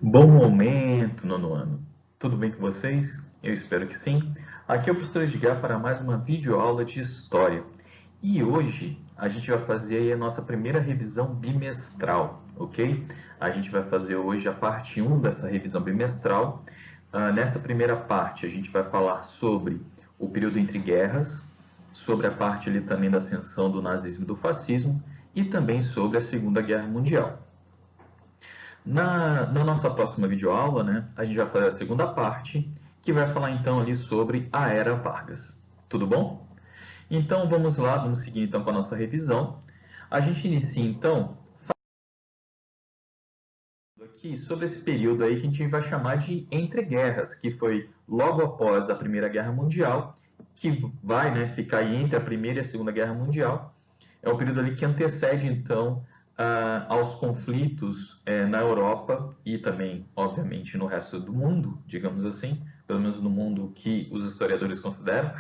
Bom momento, nono ano. Tudo bem com vocês? Eu espero que sim. Aqui é o professor Edgar para mais uma videoaula de História. E hoje a gente vai fazer aí a nossa primeira revisão bimestral, ok? A gente vai fazer hoje a parte 1 dessa revisão bimestral. Nessa primeira parte a gente vai falar sobre o período entre guerras, sobre a parte ali também da ascensão do nazismo e do fascismo e também sobre a Segunda Guerra Mundial. Na nossa próxima videoaula, né, a gente vai fazer a segunda parte, que vai falar então ali sobre a Era Vargas. Tudo bom? Então vamos lá, vamos seguir então com a nossa revisão. A gente inicia então falando aqui sobre esse período aí que a gente vai chamar de entreguerras, que foi logo após a Primeira Guerra Mundial, que vai, né, ficar aí entre a Primeira e a Segunda Guerra Mundial. É o período ali que antecede então aos conflitos na Europa e também, obviamente, no resto do mundo, digamos assim, pelo menos no mundo que os historiadores consideram,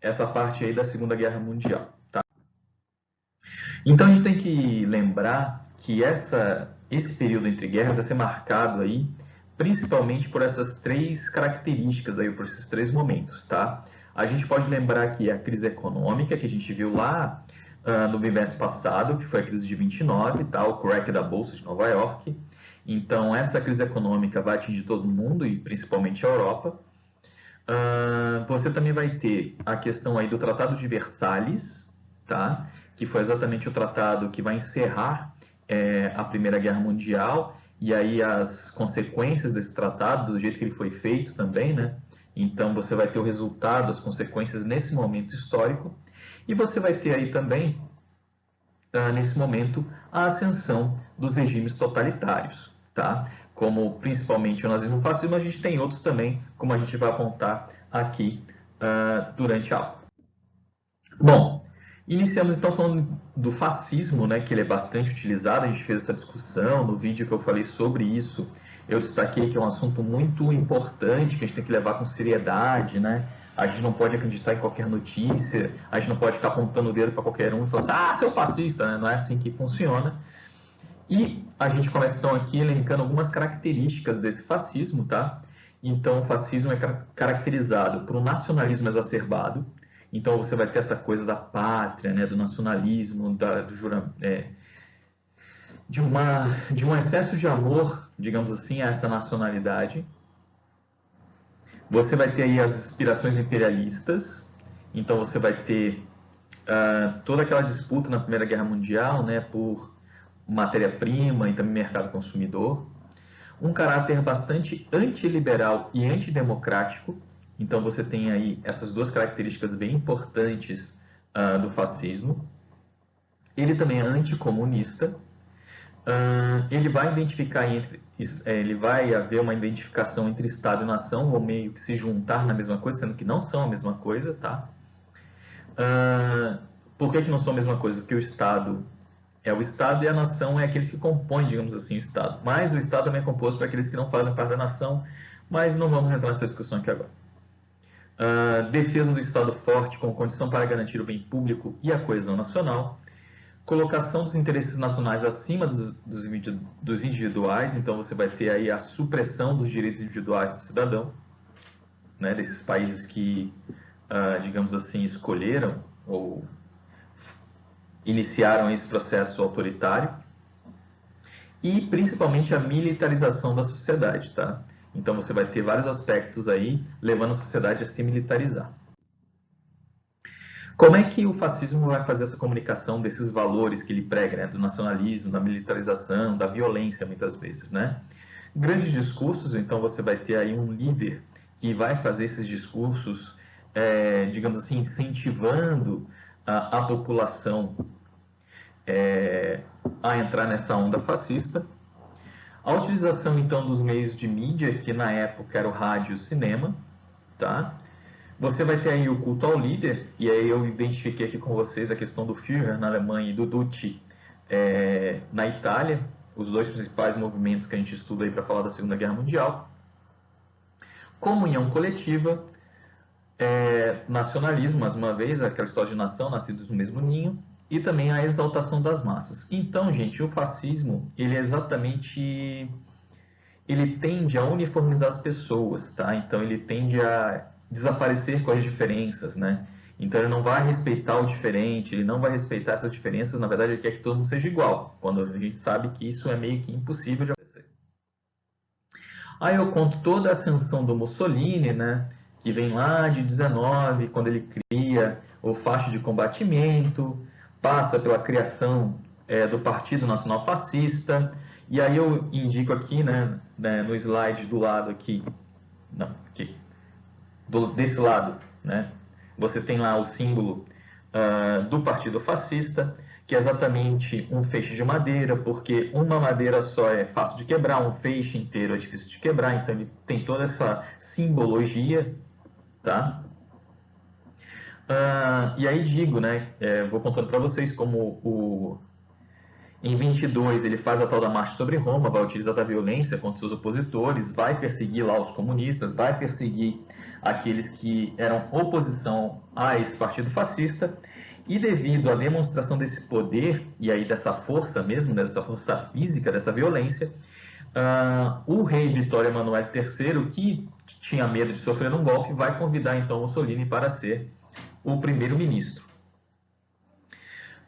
essa parte aí da Segunda Guerra Mundial. Tá? Então a gente tem que lembrar que esse período entre guerras vai ser marcado aí principalmente por essas três características aí, por esses três momentos, tá? A gente pode lembrar que a crise econômica que a gente viu lá no bimestre passado, que foi a crise de 29, tá? O crack da Bolsa de Nova York. Então, essa crise econômica vai atingir todo mundo e principalmente a Europa. Você também vai ter a questão aí do Tratado de Versalhes, tá? Que foi exatamente o tratado que vai encerrar a Primeira Guerra Mundial e aí as consequências desse tratado, do jeito que ele foi feito também, né? Então você vai ter o resultado, as consequências nesse momento histórico e você vai ter aí também, nesse momento, a ascensão dos regimes totalitários, tá? Como principalmente o nazismo e o fascismo, a gente tem outros também, como a gente vai apontar aqui durante a aula. Bom, iniciamos então falando do fascismo, né, que ele é bastante utilizado, a gente fez essa discussão no vídeo que eu falei sobre isso, eu destaquei que é um assunto muito importante, que a gente tem que levar com seriedade, né? A gente não pode acreditar em qualquer notícia, a gente não pode ficar apontando o dedo para qualquer um e falar assim, ah, seu fascista, né? Não é assim que funciona. E a gente começa então aqui elencando algumas características desse fascismo, tá? Então, o fascismo é caracterizado por um nacionalismo exacerbado. Então, você vai ter essa coisa da pátria, né, do nacionalismo, de um excesso de amor, digamos assim, a essa nacionalidade. Você vai ter aí as aspirações imperialistas. Então, você vai ter toda aquela disputa na Primeira Guerra Mundial, né, por matéria-prima e também mercado consumidor. Um caráter bastante antiliberal e antidemocrático. Então você tem aí essas duas características bem importantes do fascismo. Ele também é anticomunista. Ele vai identificar ele vai haver uma identificação entre Estado e nação, ou meio que se juntar na mesma coisa, sendo que não são a mesma coisa, tá? Por que não são a mesma coisa? Porque o Estado é o Estado e a nação é aqueles que compõem, digamos assim, o Estado. Mas o Estado também é composto por aqueles que não fazem parte da nação, mas não vamos entrar nessa discussão aqui agora. Defesa do Estado forte como condição para garantir o bem público e a coesão nacional. Colocação dos interesses nacionais acima dos individuais, então você vai ter aí a supressão dos direitos individuais do cidadão, né, desses países que, digamos assim, escolheram ou iniciaram esse processo autoritário e principalmente a militarização da sociedade, tá? Então você vai ter vários aspectos aí levando a sociedade a se militarizar. Como é que o fascismo vai fazer essa comunicação desses valores que ele prega, né? Do nacionalismo, da militarização, da violência, muitas vezes, né? Grandes discursos, então você vai ter aí um líder que vai fazer esses discursos, digamos assim, incentivando a população a entrar nessa onda fascista. A utilização, então, dos meios de mídia, que na época era o rádio e o cinema, tá? Você vai ter aí o culto ao líder, e aí eu identifiquei aqui com vocês a questão do Führer na Alemanha e do Duce na Itália, os dois principais movimentos que a gente estuda aí para falar da Segunda Guerra Mundial. Comunhão coletiva, nacionalismo, mais uma vez, aquela história de nação, nascidos no mesmo ninho, e também a exaltação das massas. Então, gente, o fascismo, ele tende a uniformizar as pessoas, tá? Então ele tende a desaparecer com as diferenças, né? Então ele não vai respeitar o diferente, ele não vai respeitar essas diferenças, na verdade ele quer que todo mundo seja igual, quando a gente sabe que isso é meio que impossível de acontecer. Aí eu conto toda a ascensão do Mussolini, né? Que vem lá de 19, quando ele cria o Faixa de Combatimento, passa pela criação do Partido Nacional Fascista, e aí eu indico aqui, né, no slide do lado aqui, não, aqui, desse lado, né, você tem lá o símbolo do Partido Fascista, que é exatamente um feixe de madeira, porque uma madeira só é fácil de quebrar, um feixe inteiro é difícil de quebrar, então ele tem toda essa simbologia, tá? E aí digo, né, vou contando para vocês como em 22 ele faz a tal da marcha sobre Roma, vai utilizar da violência contra seus opositores, vai perseguir lá os comunistas, vai perseguir aqueles que eram oposição a esse partido fascista, e devido à demonstração desse poder, e aí dessa força mesmo, dessa força física, dessa violência, o rei Vitório Emanuele III, que tinha medo de sofrer um golpe, vai convidar então Mussolini para ser o primeiro-ministro.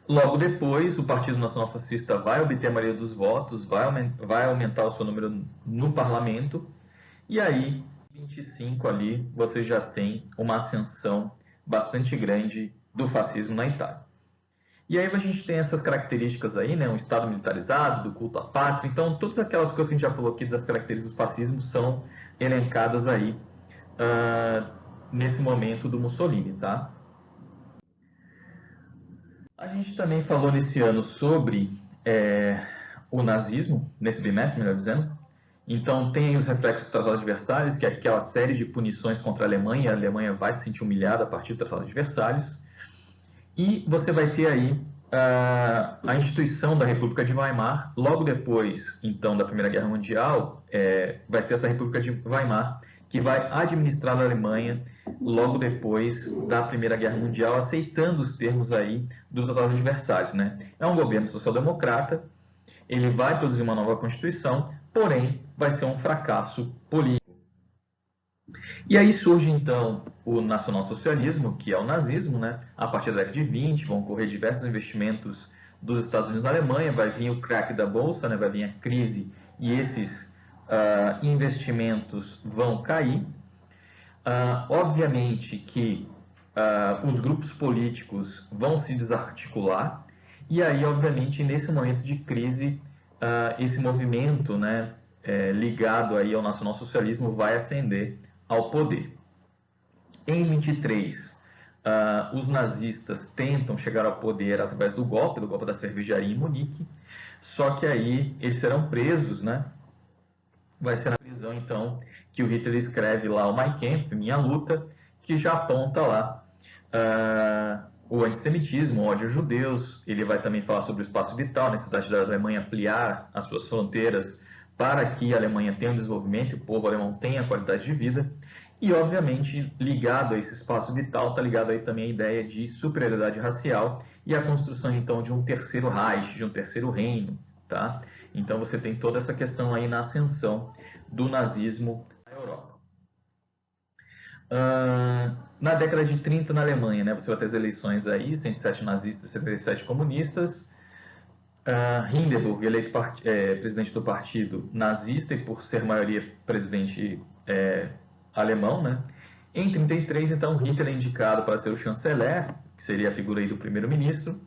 Logo depois, o Partido Nacional Fascista vai obter a maioria dos votos, vai aumentar o seu número no parlamento, e aí, em 25 ali, você já tem uma ascensão bastante grande do fascismo na Itália. E aí a gente tem essas características aí, né? Um Estado militarizado, do culto à pátria. Então, todas aquelas coisas que a gente já falou aqui das características do fascismo são elencadas aí nesse momento do Mussolini, tá? A gente também falou nesse ano sobre o nazismo, nesse bimestre, melhor dizendo. Então, tem os reflexos do Tratado de Versalhes, que é aquela série de punições contra a Alemanha vai se sentir humilhada a partir do Tratado de Versalhes. E você vai ter aí a instituição da República de Weimar. Logo depois, então, da Primeira Guerra Mundial, vai ser essa República de Weimar que vai administrar a Alemanha logo depois da Primeira Guerra Mundial, aceitando os termos aí do Tratado de Versalhes, né? É um governo social-democrata, ele vai produzir uma nova Constituição, porém vai ser um fracasso político. E aí surge então o nacionalsocialismo, que é o nazismo, né? A partir da década de 20 vão ocorrer diversos investimentos dos Estados Unidos na Alemanha, vai vir o crack da bolsa, né? Vai vir a crise e esses investimentos vão cair. Obviamente que os grupos políticos vão se desarticular e aí, obviamente, nesse momento de crise, esse movimento, né, ligado aí ao nacionalsocialismo vai ascender ao poder. Em 23, os nazistas tentam chegar ao poder através do golpe da cervejaria em Munique, só que aí eles serão presos, né? Vai ser na prisão, então, que o Hitler escreve lá o Mein Kampf, Minha Luta, que já aponta lá o antissemitismo, o ódio aos judeus. Ele vai também falar sobre o espaço vital, a necessidade da Alemanha ampliar as suas fronteiras para que a Alemanha tenha um desenvolvimento e o povo alemão tenha qualidade de vida. E, obviamente, ligado a esse espaço vital, está ligado aí também a ideia de superioridade racial e a construção, então, de um terceiro Reich, de um terceiro reino, tá? Então, você tem toda essa questão aí na ascensão do nazismo na Europa. Na década de 30, na Alemanha, né, você vai ter as eleições aí, 107 nazistas e 77 comunistas. Hindenburg, eleito presidente do partido nazista e, por ser maioria, presidente alemão, né? Em 33, então, Hitler é indicado para ser o chanceler, que seria a figura aí do primeiro-ministro.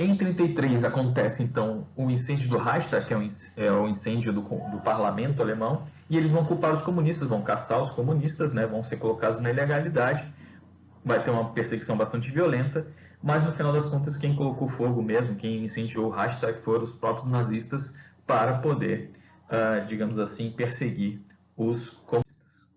Em 33 acontece então o incêndio do Reichstag, que é o incêndio do parlamento alemão, e eles vão culpar os comunistas, vão caçar os comunistas, né, vão ser colocados na ilegalidade, vai ter uma perseguição bastante violenta, mas no final das contas quem colocou fogo mesmo, quem incendiou o Reichstag foram os próprios nazistas para poder, digamos assim, perseguir os comunistas.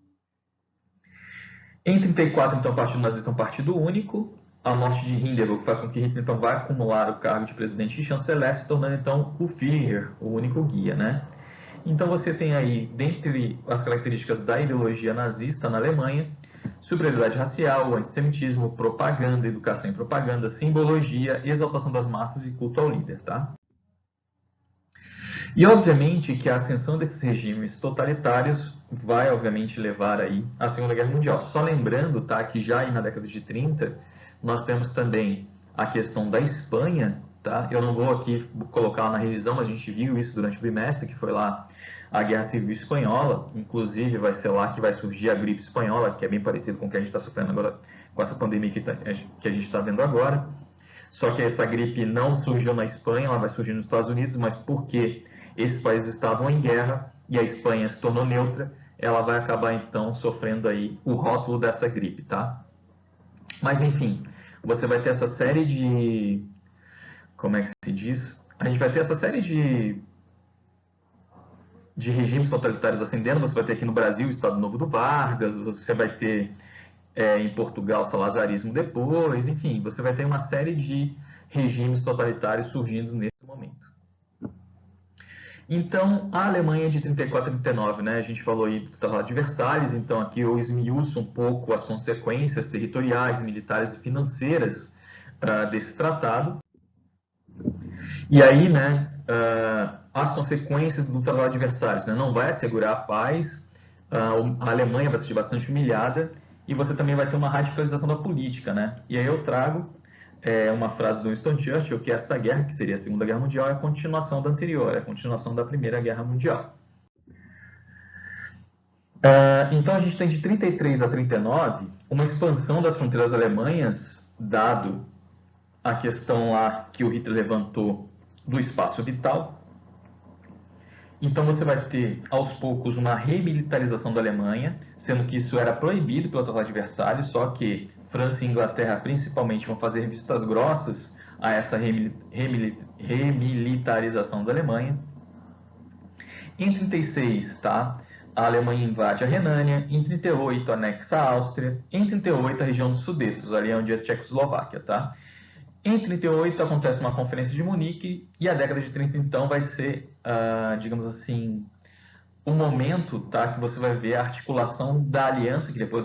Em 34, então, o Partido Nazista é um partido único. A morte de Hindenburg faz com que Hitler então vai acumular o cargo de presidente e chanceler, se tornando então o Führer, o único guia, né? Então você tem aí, dentre as características da ideologia nazista na Alemanha, superioridade racial, antissemitismo, propaganda, educação e propaganda, simbologia, exaltação das massas e culto ao líder, tá? E, obviamente, que a ascensão desses regimes totalitários vai, obviamente, levar aí à Segunda Guerra Mundial. Só lembrando, tá, que já aí na década de 30, nós temos também a questão da Espanha, tá? Eu não vou aqui colocar na revisão, mas a gente viu isso durante o bimestre, que foi lá a Guerra Civil Espanhola. Inclusive, vai ser lá que vai surgir a gripe espanhola, que é bem parecido com o que a gente está sofrendo agora, com essa pandemia que a gente está vendo agora. Só que essa gripe não surgiu na Espanha, ela vai surgir nos Estados Unidos, mas porque esses países estavam em guerra e a Espanha se tornou neutra, ela vai acabar então sofrendo aí o rótulo dessa gripe, tá? Mas enfim, você vai ter essa série de... Como é que se diz? A gente vai ter essa série de regimes totalitários ascendendo. Você vai ter aqui no Brasil o Estado Novo do Vargas, você vai ter em Portugal o salazarismo depois, enfim, você vai ter uma série de regimes totalitários surgindo nesse momento. Então, a Alemanha de 34 a 39, né? A gente falou aí do Tratado de Versalhes, então aqui eu esmiuço um pouco as consequências territoriais, militares e financeiras desse tratado. E aí, né, as consequências do Tratado de Versalhes, né? Não vai assegurar a paz, a Alemanha vai ser bastante humilhada e você também vai ter uma radicalização da política, né? E aí eu trago uma frase do Winston Churchill, que esta guerra, que seria a Segunda Guerra Mundial, é a continuação da anterior, é a continuação da Primeira Guerra Mundial. Então a gente tem de 33 a 39 uma expansão das fronteiras alemãs, dado a questão lá que o Hitler levantou do espaço vital. Então você vai ter, aos poucos, uma remilitarização da Alemanha, sendo que isso era proibido pelo Tratado de Versalhes, só que França e Inglaterra, principalmente, vão fazer vistas grossas a essa remilitarização da Alemanha. Em 36, tá? A Alemanha invade a Renânia. Em 38, anexa a Áustria. Em 38, a região dos Sudetos, ali onde é a Tchecoslováquia, tá? Em 38 acontece uma conferência de Munique e a década de 30 então vai ser, digamos assim, o momento, tá, que você vai ver a articulação da aliança, que depois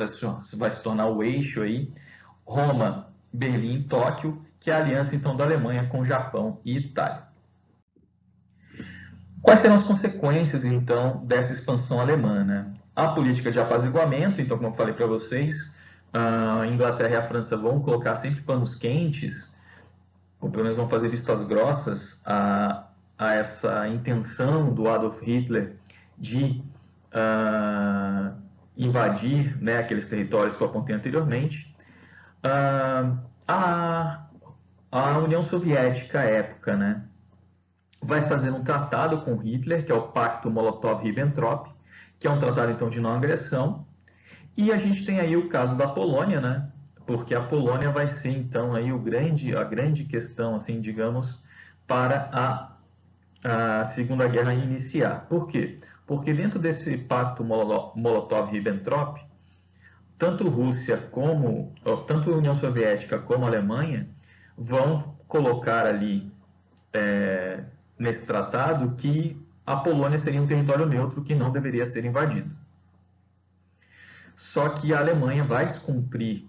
vai se tornar o eixo aí, Roma, Berlim, Tóquio, que é a aliança então da Alemanha com Japão e Itália. Quais serão as consequências então dessa expansão alemã, né? A política de apaziguamento, então como eu falei para vocês, a Inglaterra e a França vão colocar sempre panos quentes, ou pelo menos vão fazer vistas grossas a essa intenção do Adolf Hitler de invadir, né, aqueles territórios que eu apontei anteriormente. A União Soviética, à época, né, vai fazer um tratado com Hitler, que é o Pacto Molotov-Ribbentrop, que é um tratado então de não agressão. E a gente tem aí o caso da Polônia, né? Porque a Polônia vai ser então aí a grande questão, assim, digamos, para a Segunda Guerra iniciar. Por quê? Porque dentro desse pacto Molotov-Ribbentrop, tanto a União Soviética como a Alemanha vão colocar ali nesse tratado que a Polônia seria um território neutro que não deveria ser invadido. Só que a Alemanha vai descumprir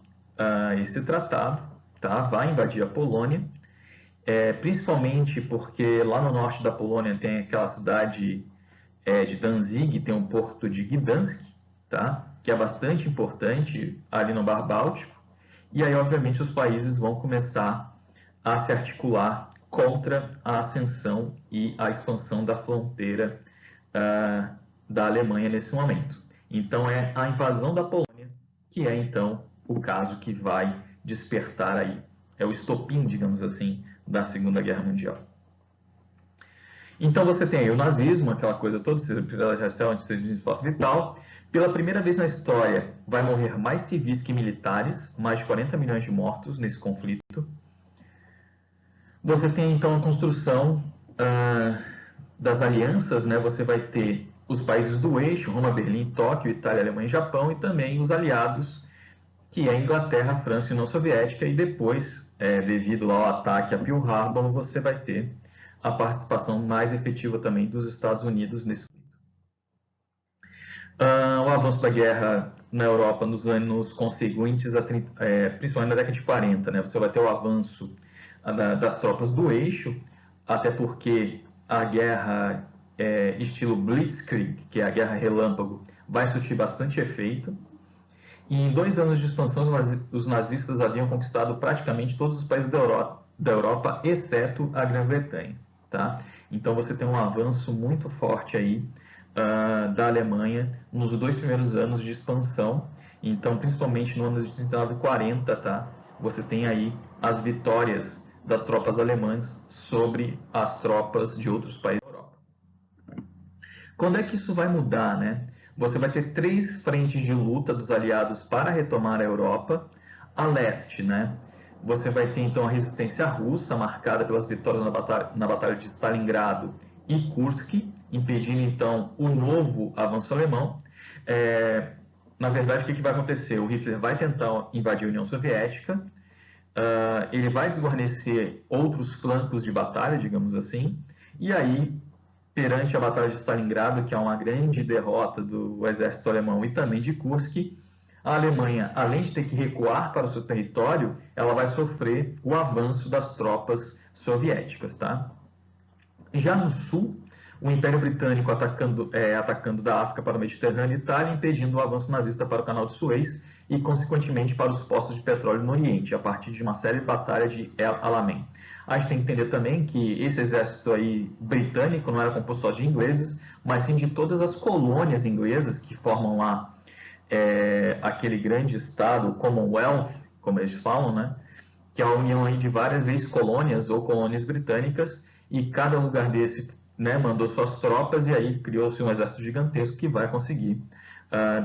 esse tratado, tá? Vai invadir a Polônia, principalmente porque lá no norte da Polônia tem aquela cidade de Danzig, tem um porto de Gdansk, tá? Que é bastante importante ali no Mar Báltico, e aí obviamente os países vão começar a se articular contra a ascensão e a expansão da fronteira da Alemanha nesse momento. Então é a invasão da Polônia que é então o caso que vai despertar aí, é o estopim, digamos assim, da Segunda Guerra Mundial. Então você tem aí o nazismo, aquela coisa toda, superioridade racial, antissemitismo, espaço vital. Pela primeira vez na história vai morrer mais civis que militares, mais de 40 milhões de mortos nesse conflito. Você tem então a construção das alianças, né? Você vai ter os países do eixo, Roma, Berlim, Tóquio, Itália, Alemanha e Japão, e também os aliados, que é Inglaterra, França e União Soviética, e depois, devido lá ao ataque a Pearl Harbor, você vai ter a participação mais efetiva também dos Estados Unidos nesse conflito. o avanço da guerra na Europa nos anos conseguintes, principalmente na década de 40, né? Você vai ter o avanço das tropas do eixo, até porque a guerra estilo Blitzkrieg, que é a guerra relâmpago, vai surtir bastante efeito. E em 2 anos de expansão, os nazistas haviam conquistado praticamente todos os países da Europa, exceto a Grã-Bretanha. Tá? Então você tem um avanço muito forte aí da Alemanha nos 2 primeiros anos de expansão. Então, principalmente no ano de 39 e 40, tá? Você tem aí as vitórias das tropas alemãs sobre as tropas de outros países da Europa. Quando é que isso vai mudar, né? Você vai ter 3 frentes de luta dos aliados para retomar a Europa. A leste, né? Você vai ter então a resistência russa, marcada pelas vitórias na batalha de Stalingrado e Kursk, impedindo então o novo avanço alemão. Na verdade, o que vai acontecer? O Hitler vai tentar invadir a União Soviética, ele vai desguarnecer outros flancos de batalha, digamos assim, e aí, perante a Batalha de Stalingrado, que é uma grande derrota do exército alemão e também de Kursk, a Alemanha, além de ter que recuar para o seu território, ela vai sofrer o avanço das tropas soviéticas. Tá? Já no sul, o Império Britânico atacando da África para o Mediterrâneo e Itália, impedindo o avanço nazista para o Canal de Suez e, consequentemente, para os postos de petróleo no Oriente, a partir de uma série de batalhas de El Alamein. A gente tem que entender também que esse exército aí britânico não era composto só de ingleses, mas sim de todas as colônias inglesas que formam lá aquele grande estado, Commonwealth, como eles falam, né? Que é a união aí de várias ex-colônias ou colônias britânicas, e cada lugar desse, né, mandou suas tropas, e aí criou-se um exército gigantesco que vai conseguir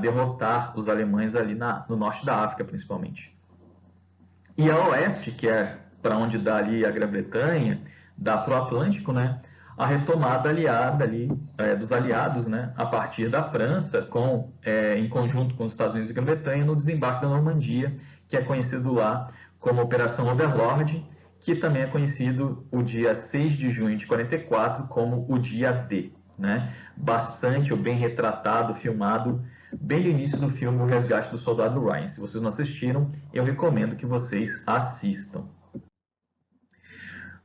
derrotar os alemães ali no norte da África, principalmente. E a oeste, que é para onde dá ali a Grã-Bretanha, dá para o Atlântico, né, a retomada aliada ali, dos aliados, né, a partir da França, em conjunto com os Estados Unidos e Grã-Bretanha, no desembarque da Normandia, que é conhecido lá como Operação Overlord, que também é conhecido o dia 6 de junho de 44 como o dia D. Né? Bastante ou bem retratado, filmado, bem no início do filme O Resgate do Soldado Ryan. Se vocês não assistiram, eu recomendo que vocês assistam.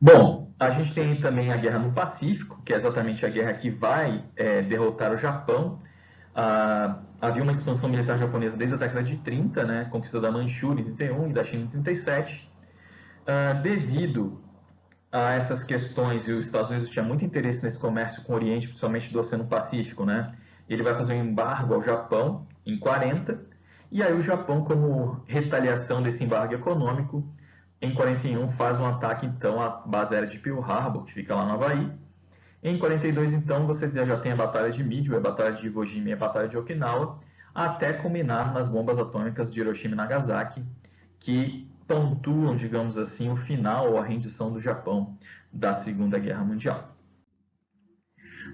Bom, a gente tem também a Guerra no Pacífico, que é exatamente a guerra que vai derrotar o Japão. Havia uma expansão militar japonesa desde a década de 30, né? Conquista da Manchúria em 31 e da China em 37. Devido a essas questões, e os Estados Unidos tinham muito interesse nesse comércio com o Oriente, principalmente do Oceano Pacífico, né? Ele vai fazer um embargo ao Japão em 40, e aí o Japão, como retaliação desse embargo econômico, em 41 faz um ataque então à base aérea de Pearl Harbor, que fica lá no Havaí. Em 42, então, você já tem a Batalha de Midway, a Batalha de Iwo Jima e a Batalha de Okinawa, até culminar nas bombas atômicas de Hiroshima e Nagasaki, que pontuam, digamos assim, o final ou a rendição do Japão da Segunda Guerra Mundial.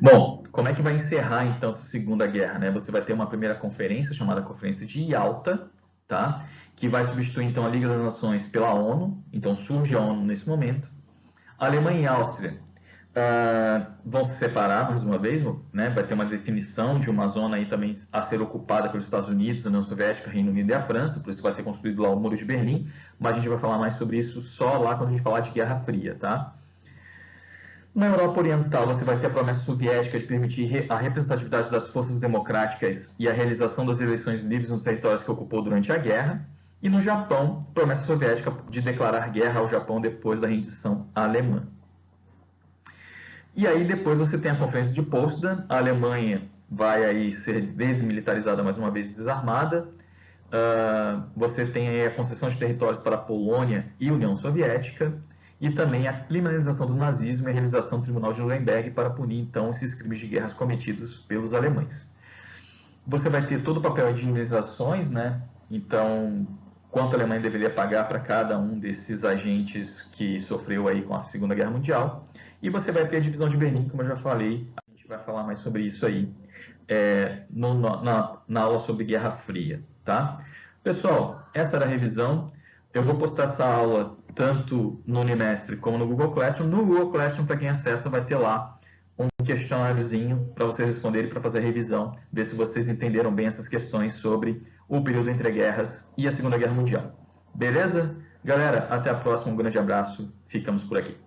Bom, como é que vai encerrar então essa Segunda Guerra? Né? Você vai ter uma primeira conferência chamada Conferência de Yalta, tá? Que vai substituir então a Liga das Nações pela ONU, então surge a ONU nesse momento. A Alemanha e a Áustria vão se separar mais uma vez, né? Vai ter uma definição de uma zona aí também a ser ocupada pelos Estados Unidos, a União Soviética, Reino Unido e a França, por isso vai ser construído lá o Muro de Berlim, mas a gente vai falar mais sobre isso só lá quando a gente falar de Guerra Fria, tá? Na Europa Oriental, você vai ter a promessa soviética de permitir a representatividade das forças democráticas e a realização das eleições livres nos territórios que ocupou durante a guerra. E no Japão, promessa soviética de declarar guerra ao Japão depois da rendição alemã. E aí depois você tem a Conferência de Potsdam, a Alemanha vai aí ser desmilitarizada mais uma vez, desarmada. Você tem aí a concessão de territórios para a Polônia e União Soviética, e também a criminalização do nazismo e a realização do Tribunal de Nuremberg para punir então esses crimes de guerra cometidos pelos alemães. Você vai ter todo o papel de indenizações, né? Então, quanto a Alemanha deveria pagar para cada um desses agentes que sofreu aí com a Segunda Guerra Mundial. E você vai ter a divisão de Berlim, como eu já falei, a gente vai falar mais sobre isso aí na aula sobre Guerra Fria, tá? Pessoal, essa era a revisão. Eu vou postar essa aula tanto no Unimestre como no Google Classroom. No Google Classroom, para quem acessa, vai ter lá um questionáriozinho para vocês responderem, para fazer a revisão, ver se vocês entenderam bem essas questões sobre o período entre guerras e a Segunda Guerra Mundial. Beleza? Galera, até a próxima, um grande abraço, ficamos por aqui.